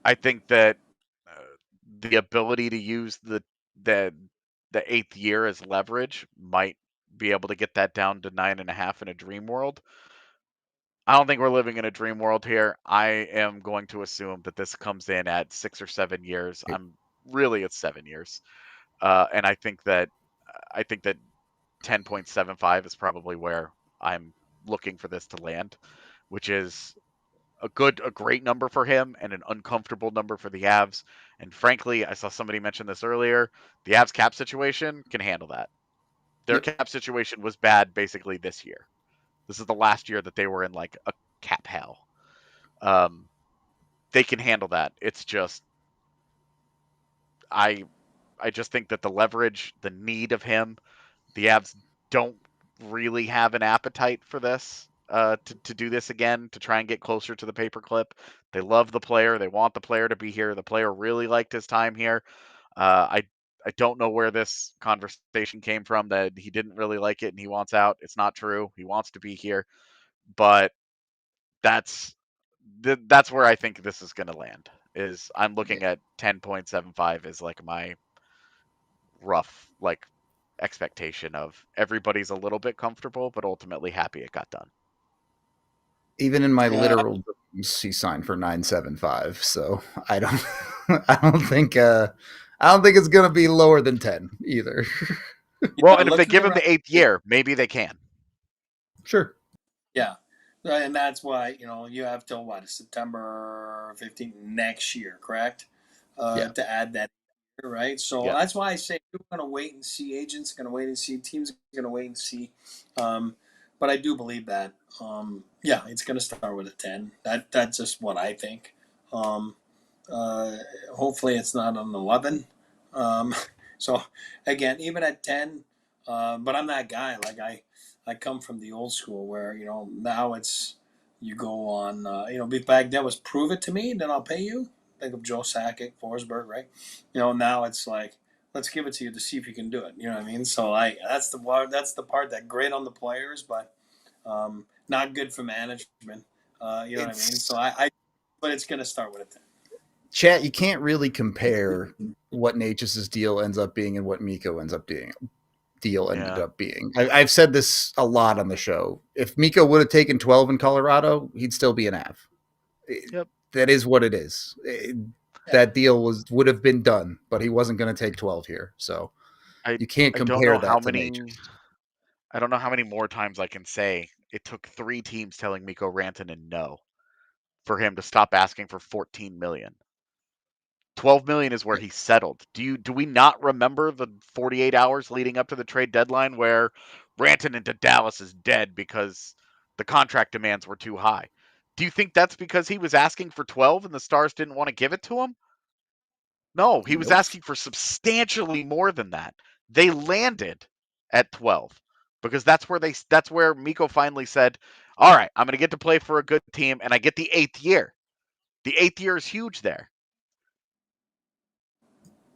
I think that the ability to use the 8th year as leverage might be able to get that down to 9.5 in a dream world. I don't think we're living in a dream world here. I am going to assume that this comes in at 6 or 7 years. It's 7 years. And I think that 10.75 is probably where I'm looking for this to land, which is a great number for him and an uncomfortable number for the Avs. And frankly, I saw somebody mention this earlier. The Avs cap situation can handle that. Their cap situation was bad basically this year. This is the last year that they were in like a cap hell. They can handle that. It's just I just think that the leverage, the need of him, the Avs don't really have an appetite for this. to do this again, to try and get closer to the paperclip. They love the player. They want the player to be here. The player really liked his time here. I don't know where this conversation came from that he didn't really like it and he wants out. It's not true. He wants to be here, but that's where I think this is going to land. Is I'm looking at 10.75 as like my rough like expectation of everybody's a little bit comfortable, but ultimately happy it got done. Even in my literal dreams, he signed for 9.75. So I don't, I don't think it's gonna be lower than 10 either. Well, and if they give him the 8th year, maybe they can. Sure. Yeah, and that's why you have till September 15th next year, correct? To add that, right? So that's why I say we're going to wait and see. Agents are going to wait and see. Teams are going to wait and see. But I do believe that. It's going to start with a 10. That's just what I think. Hopefully it's not an 11. So again, even at 10, but I'm that guy. Like I come from the old school where now it's you go on. Back then was prove it to me, then I'll pay you. Think of Joe Sakic, Forsberg, right? Now it's like let's give it to you to see if you can do it. You know what I mean? So that's the part that great on the players, but not good for management. You know what I mean? So but it's going to start with a 10. Chat, you can't really compare what Necas' deal ends up being and what Mikko ends up being. Up being. I've said this a lot on the show. If Mikko would have taken 12 in Colorado, he'd still be an Av. Yep. That is what it is. That deal would have been done, but he wasn't going to take 12 here. So you can't compare that to Necas. I don't know how many more times I can say it took 3 teams telling Mikko Rantanen no for him to stop asking for $14 million. $12 million is where he settled. Do we not remember the 48 hours leading up to the trade deadline where Rantanen to Dallas is dead because the contract demands were too high? Do you think that's because he was asking for 12 and the Stars didn't want to give it to him? No, he was asking for substantially more than that. They landed at 12 because that's where Mikko finally said, "All right, I'm going to get to play for a good team and I get the 8th year." The 8th year is huge there.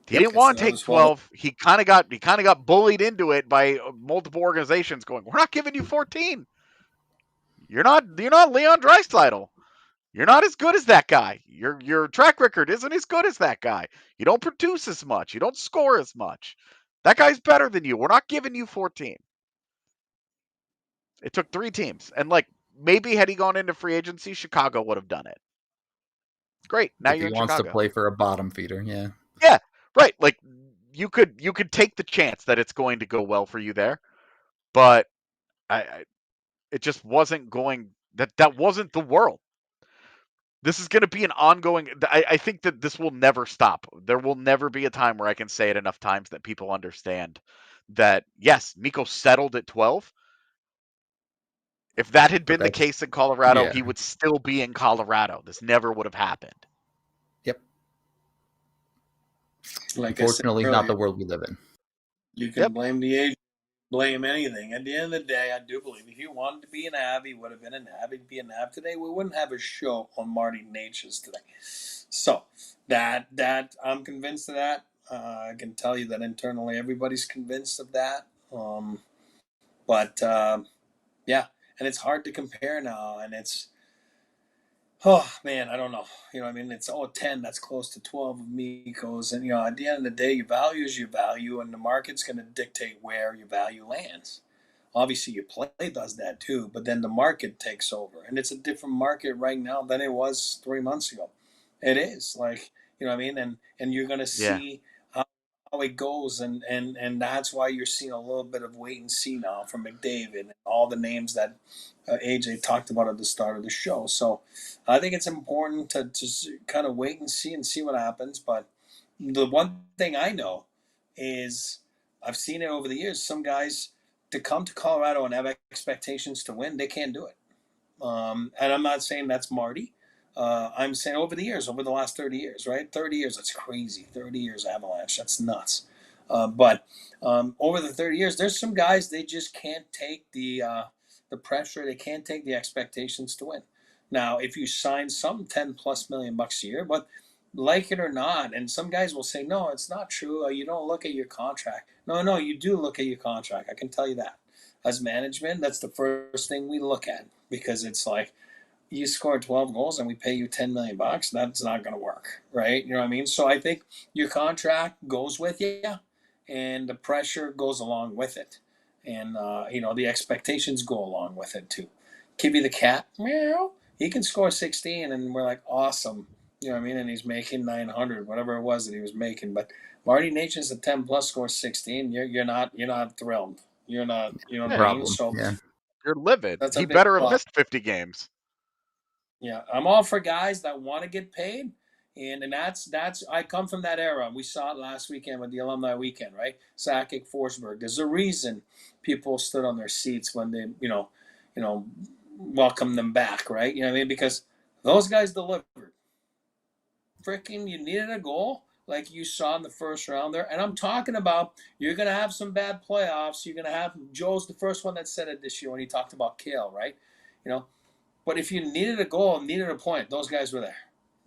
He didn't want to take 12. He kind of got bullied into it by multiple organizations going, "We're not giving you 14. You're not Leon Draisaitl. You're not as good as that guy. Your track record isn't as good as that guy. You don't produce as much. You don't score as much. That guy's better than you. We're not giving you 14." It took 3 teams. And maybe had he gone into free agency, Chicago would have done it. Great. Now if you're in Chicago. He wants to play for a bottom feeder, yeah. Yeah, right. Like you could take the chance that it's going to go well for you there, but it just wasn't going. That wasn't the world. This is going to be an ongoing. I think that this will never stop. There will never be a time where I can say it enough times that people understand that yes, Mikko settled at 12. If that had been the case in Colorado, he would still be in Colorado. This never would have happened. Yep. Unfortunately, not the world we live in. You can blame the agent, blame anything. At the end of the day, I do believe if he wanted to be an Av, he would have been an Av. He'd be an Av today. We wouldn't have a show on Martin Necas today. So that I'm convinced of that. I can tell you that internally everybody's convinced of that. And it's hard to compare now, and it's, oh man, I don't know. I mean, it's 10. That's close to 12 of Mikko's, and at the end of the day, your value is your value, and the market's going to dictate where your value lands. Obviously, your play does that too, but then the market takes over, and it's a different market right now than it was 3 months ago. It is what I mean, and you're going to see how it goes, and that's why you're seeing a little bit of wait and see now from McDavid and all the names that AJ talked about at the start of the show. So I think it's important to just kind of wait and see what happens. But the one thing I know is I've seen it over the years. Some guys to come to Colorado and have expectations to win, they can't do it. And I'm not saying that's Marty. I'm saying over the last 30 years, right? 30 years, that's crazy. 30 years Avalanche, that's nuts. But over the 30 years, there's some guys, they just can't take the the pressure. They can't take the expectations to win. Now, if you sign some $10+ million a year, but like it or not, and some guys will say, no, it's not true. You don't look at your contract. No, you do look at your contract. I can tell you that. As management, that's the first thing we look at, because it's like, you score 12 goals and we pay you $10 million. That's not going to work, right? You know what I mean? So I think your contract goes with you, and the pressure goes along with it, and the expectations go along with it too. Kibby the cat, meow, he can score 16, and we're like, awesome, you know what I mean? And he's making 900, whatever it was that he was making. But Marty Necas at 10 plus scores 16. You're not thrilled. You're not, you know what I mean? So Yeah. You're livid. that's a He big better have problem. missed 50 games. Yeah, I'm all for guys that want to get paid, and that's I come from that era. We saw it last weekend with the alumni weekend, right? Sakic, Forsberg. There's a reason people stood on their seats when they, welcomed them back, right? You know what I mean? Because those guys delivered. Freaking, you needed a goal like you saw in the first round there, and I'm talking about you're gonna have some bad playoffs. You're gonna have Joe's the first one that said it this year when he talked about Kale, right? You know. But if you needed a goal, needed a point, those guys were there.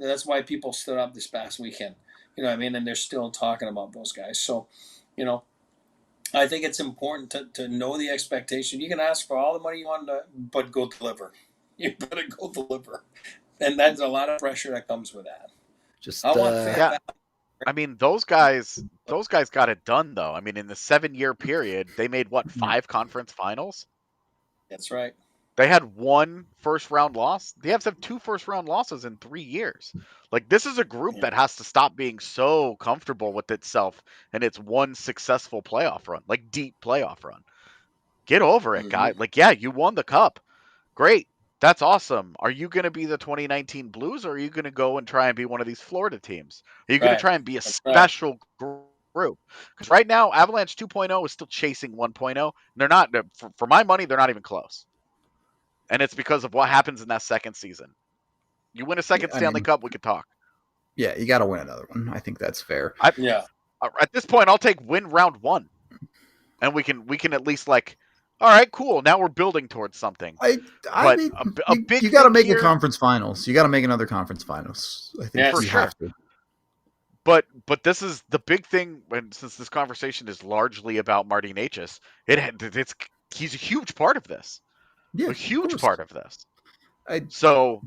That's why people stood up this past weekend. You know what I mean? And they're still talking about those guys. So, I think it's important to know the expectation. You can ask for all the money you want, but go deliver. You better go deliver. And that's a lot of pressure that comes with that. Just I want fan Yeah. I mean, those guys got it done, though. I mean, in the 7-year period, they made, 5 conference finals? That's right. They had 1 first-round loss. The Avs have 2 first-round losses in 3 years. Like, this is a group that has to stop being so comfortable with itself and its one successful playoff run, like deep playoff run. Get over it, guy. Like, yeah, you won the cup. Great. That's awesome. Are you going to be the 2019 Blues, or are you going to go and try and be one of these Florida teams? Are you going to try and be a special group? Because right now, Avalanche 2.0 is still chasing 1.0. They're not, for my money, they're not even close. And it's because of what happens in that second season. You win a second Stanley Cup, we could talk. Yeah, you got to win another one. I think that's fair. At this point, I'll take win round 1, and we can at least all right, cool. Now we're building towards something. You got to make a conference finals. You got to make another conference finals. I think for sure. have to. But this is the big thing, and since this conversation is largely about Marty Necas, he's a huge part of this. Yeah, a huge part of this. Go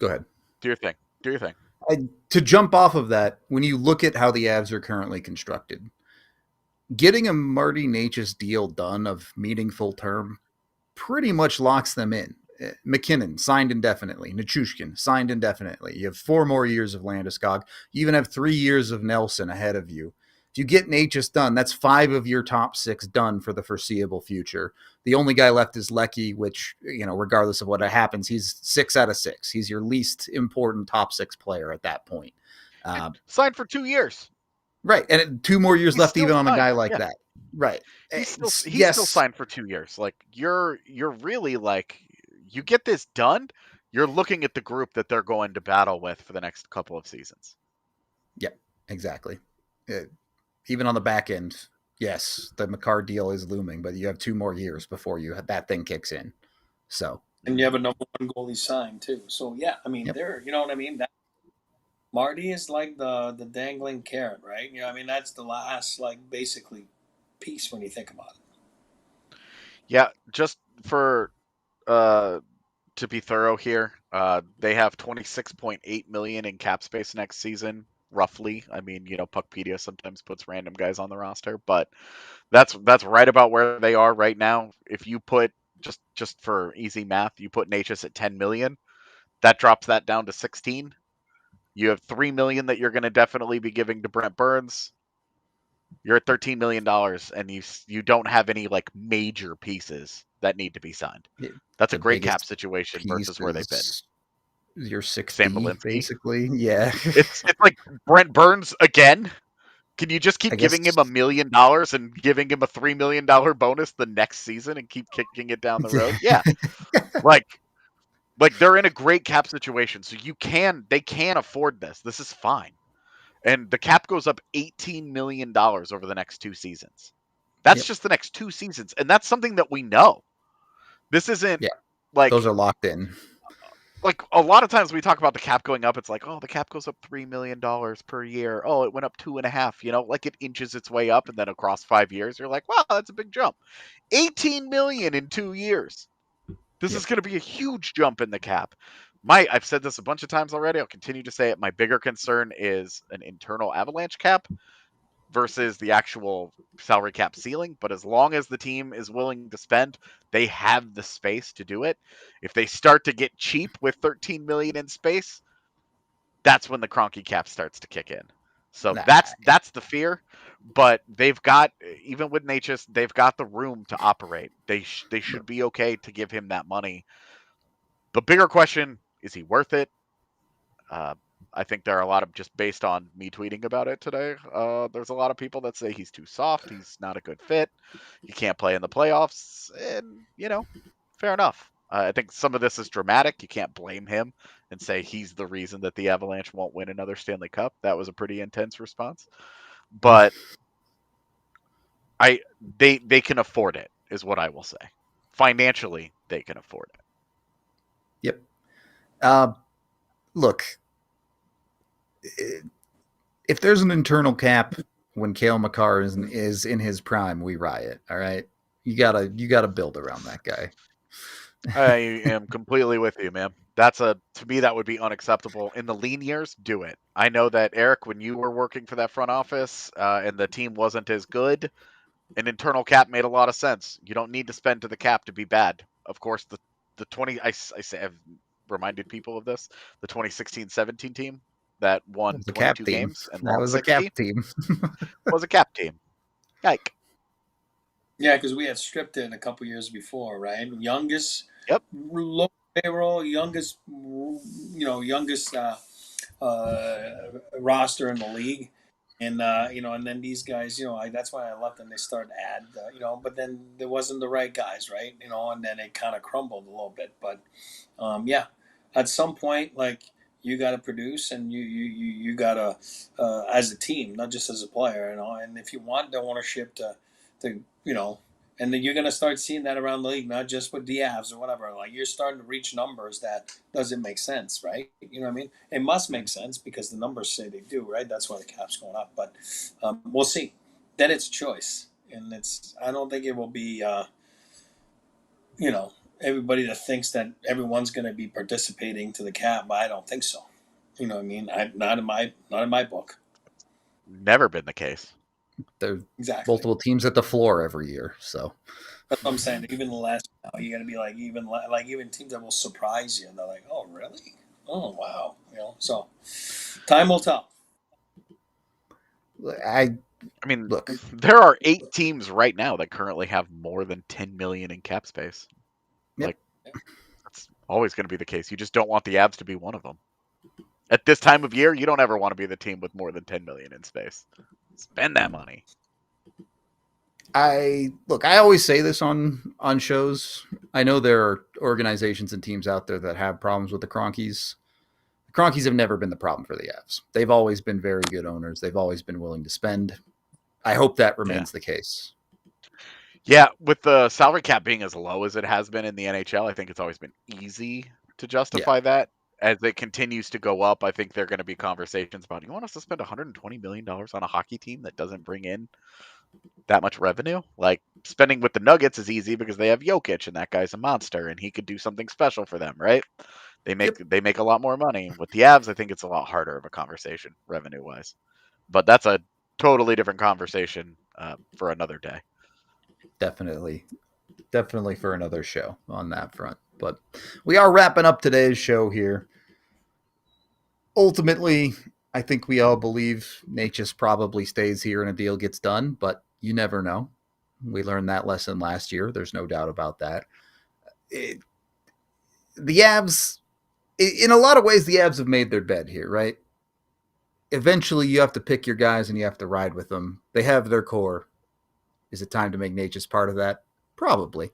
ahead. Do your thing. To jump off of that, when you look at how the Avs are currently constructed, getting a Marty Necas deal done of meaningful term pretty much locks them in. McKinnon signed indefinitely. Nichushkin signed indefinitely. You have 4 more years of Landeskog. You even have 3 years of Nelson ahead of you. If you get Necas done, that's 5 of your top 6 done for the foreseeable future. The only guy left is Lecky, which, regardless of what happens, he's 6 out of 6. He's your least important top 6 player at that point. Signed for 2 years. Right. And 2 more years left even on a guy like that. Right. He's still signed for 2 years. Like, you're really you get this done, you're looking at the group that they're going to battle with for the next couple of seasons. Yeah, exactly. Even on the back end, yes, the McCarr deal is looming, but you have 2 more years before that thing kicks in. So, and you have a number 1 goalie signed too. So yeah, I mean, they're, you know what I mean. Marty is like the dangling carrot, right? You know, I mean, that's the last basically piece when you think about it. Yeah, just for to be thorough here, they have $26.8 million in cap space next season. Roughly. I mean, Puckpedia sometimes puts random guys on the roster, but that's right about where they are right now. If you put just for easy math, you put Necas at 10 million, that drops that down to 16. You have $3 million that you're going to definitely be giving to Brent Burns. You're at $13 million, and you don't have any major pieces that need to be signed. That's a great cap situation versus where they've been. You're 60, basically. Yeah. It's like Brent Burns again. Can you just keep giving him $1 million and giving him a $3 million bonus the next season and keep kicking it down the road? Yeah. like they're in a great cap situation, so they can afford this. This is fine. And the cap goes up $18 million over the next 2 seasons. That's just the next 2 seasons, and that's something that we know. This isn't Yeah. like Those are locked in. Like a lot of times we talk about the cap going up. It's like, oh, the cap goes up $3 million per year. Oh, it went up 2.5. Like it inches its way up, and then across 5 years, you're like, wow, that's a big jump. 18 million in 2 years. This is going to be a huge jump in the cap. I've said this a bunch of times already. I'll continue to say it. My bigger concern is an internal Avalanche cap versus the actual salary cap ceiling. But as long as the team is willing to spend, they have the space to do it. If they start to get cheap with 13 million in space, that's when the Kroenke cap starts to kick in. So that's the fear. But they've got, even with Necas, they've got the room to operate. They should be okay to give him that money. The bigger question, is he worth it? I think there are a lot of, just based on me tweeting about it today, there's a lot of people that say he's too soft, he's not a good fit, he can't play in the playoffs, and, fair enough. I think some of this is dramatic. You can't blame him and say he's the reason that the Avalanche won't win another Stanley Cup. That was a pretty intense response. But they can afford it, is what I will say. Financially, they can afford it. Yep. Look, if there's an internal cap when Cale Makar is in his prime, we riot. All right, you gotta build around that guy. I am completely with you, man. To me, that would be unacceptable. In the lean years, do it. I know that, Eric, when you were working for that front office and the team wasn't as good, an internal cap made a lot of sense. You don't need to spend to the cap to be bad. Of course, the 20, I've reminded people of this, the 2016-17 team that won 22 games and that was 60, a cap team. was a cap team. Yike. Yeah, because we had stripped it a couple years before, right? Youngest, Yep. Low payroll, youngest roster in the league, and and then these guys, that's why I left, and they started to add, but then there wasn't the right guys, right? And then it kind of crumbled a little bit, but at some point, like, you got to produce, and you got to, as a team, not just as a player, and if you want the ownership to and then you're going to start seeing that around the league, not just with the Avs or whatever. Like, you're starting to reach numbers that doesn't make sense, right? You know what I mean? It must make sense because the numbers say they do, right? That's why the cap's going up. But we'll see. Then it's choice, and I don't think it will be, everybody that thinks that everyone's going to be participating to the cap. But I don't think so. You know what I mean? Not in my book. Never been the case. There's exactly multiple teams at the floor every year, so that's what I'm saying. Even the last, you got to be like even teams that will surprise you, and they're like, "Oh, really? Oh, wow!" So time will tell. I mean, look, there are 8 teams right now that currently have more than 10 million in cap space. Yep. Like, that's always going to be the case. You just don't want the Avs to be one of them. At this time of year, you don't ever want to be the team with more than 10 million in space. Spend that money. I always say this on shows. I know there are organizations and teams out there that have problems with the Kroenkes. The Kroenkes have never been the problem for the Avs. They've always been very good owners. They've always been willing to spend. I hope that remains the case. Yeah, with the salary cap being as low as it has been in the NHL, I think it's always been easy to justify that. As it continues to go up, I think there are going to be conversations about, you want us to spend $120 million on a hockey team that doesn't bring in that much revenue? Like, spending with the Nuggets is easy because they have Jokic, and that guy's a monster, and he could do something special for them, right? They make a lot more money. With the Avs, I think it's a lot harder of a conversation, revenue-wise. But that's a totally different conversation for another day. Definitely for another show on that front. But we are wrapping up today's show here. Ultimately, I think we all believe Necas probably stays here and a deal gets done, but you never know. We learned that lesson last year. There's no doubt about that. The Avs, in a lot of ways, the Avs have made their bed here, right? Eventually, you have to pick your guys and you have to ride with them. They have their core. Is it time to make Necas part of that? Probably.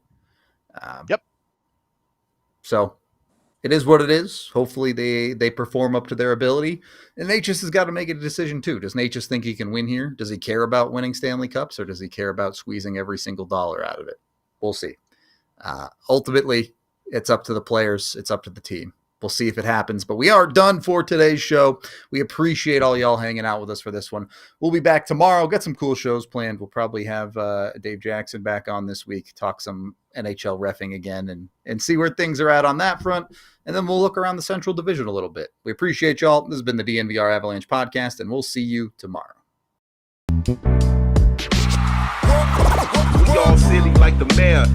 Yep. So it is what it is. Hopefully they perform up to their ability. And Necas has got to make a decision too. Does Necas think he can win here? Does he care about winning Stanley Cups, or does he care about squeezing every single dollar out of it? We'll see. Ultimately, it's up to the players. It's up to the team. We'll see if it happens, but we are done for today's show. We appreciate all y'all hanging out with us for this one. We'll be back tomorrow. Got some cool shows planned. We'll probably have Dave Jackson back on this week, talk some NHL reffing again and see where things are at on that front. And then we'll look around the Central Division a little bit. We appreciate y'all. This has been the DNVR Avalanche Podcast, and we'll see you tomorrow. We all silly like the mayor.